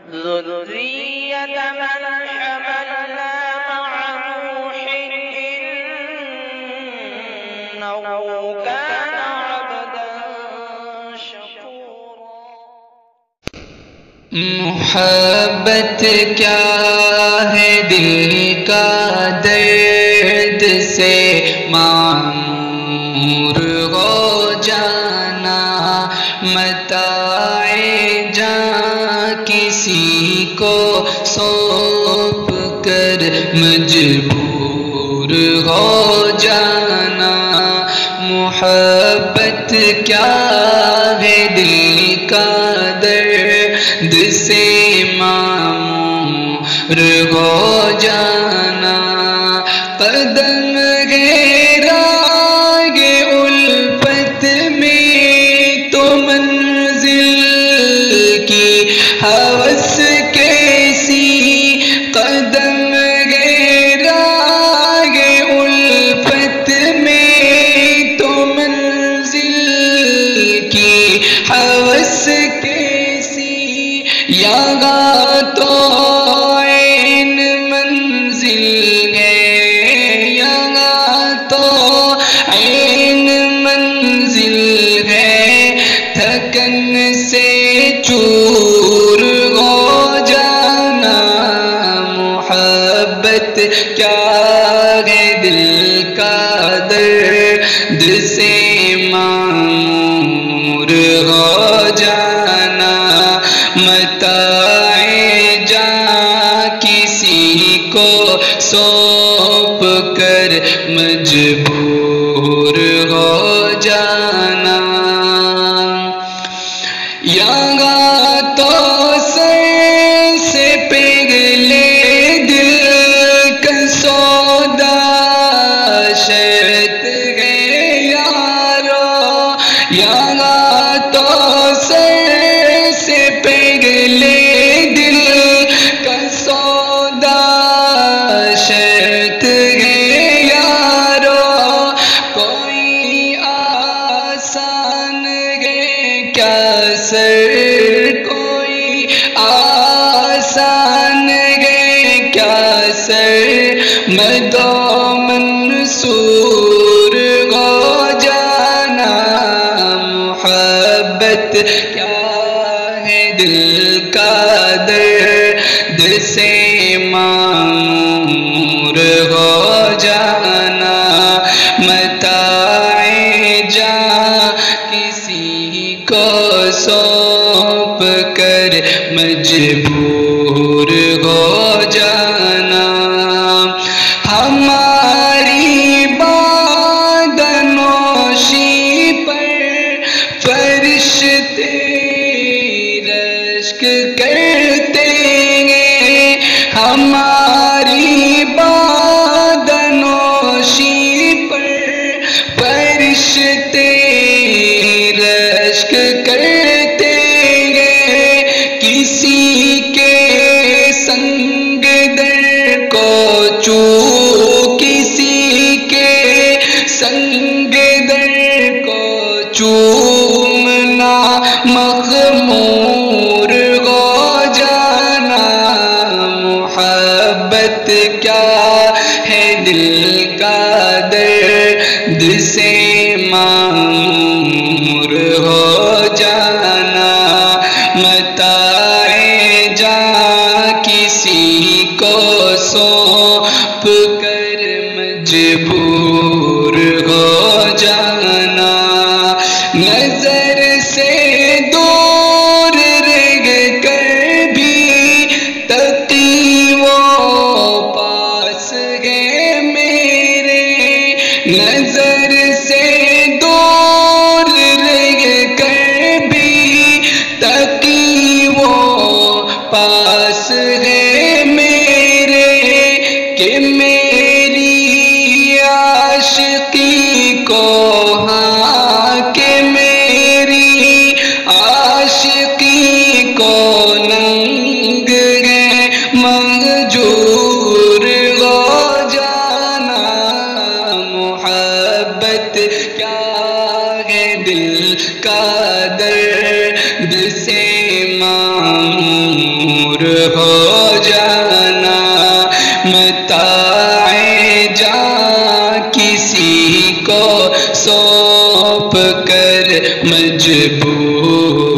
ذرية من حملنا مع نوح إنه كان عبدا شكورا. محبت کیا ہے دل کا درد سے معمور ہو جانا، متاع جاں کسی کو سونپ کر مجبور ہو جانا۔ محبت کیا ہے دل کا درد سے معمور ہو جانا، قدم راہ الفت میں تو منزل کی ہوس کیسی، قدم راہ الفت میں تو منزل کی ہوس کیسی، یہاں تو عین منزل ہے، یہاں تو عین منزل ہے، تھکن سے چور ہو جانا۔ محبت کیا ہے دل کا درد سے معمور ہو جانا، متاع جاں کسی کو سونپ کر مجبور ہو جانا۔ یہاں تو سر سے پگھلے دل کا سودا شرط ہے یارو، یہاں تو سر سے پگھلے دل کا سودا شرط ہے یارو، کوئی آسان ہے کیا سر، کوئی آسان ہے کیا سر، مد و منصور ہو جانا۔ محبت کیا ہے دل کا درد سے معمور ہو جانا، متاع جاں کسی کو سونپ کر مجبور ہو جانا۔ ہماری بادنوشی پر فرشتے رشک کرتے ہیں، ہماری بادنوشی پر فرشتے رشک کرتے ہیں، کسی کے سنگ در کو چو، کسی کے سنگ در کو چومنا مخمور ہو جانا۔ محبت کیا ہے دل کا درد سے معمور ہو جانا، متاع جاں کسی کو سونپ کر مجبور ہو جانا۔ نظر سے دور رہ کر بھی تقی وہ پاس ہے میرے، نظر سے دور رہ کر بھی تقی وہ پاس ہے میرے، ہو جانا، متاع جاں کسی کو سونپ کر مجبور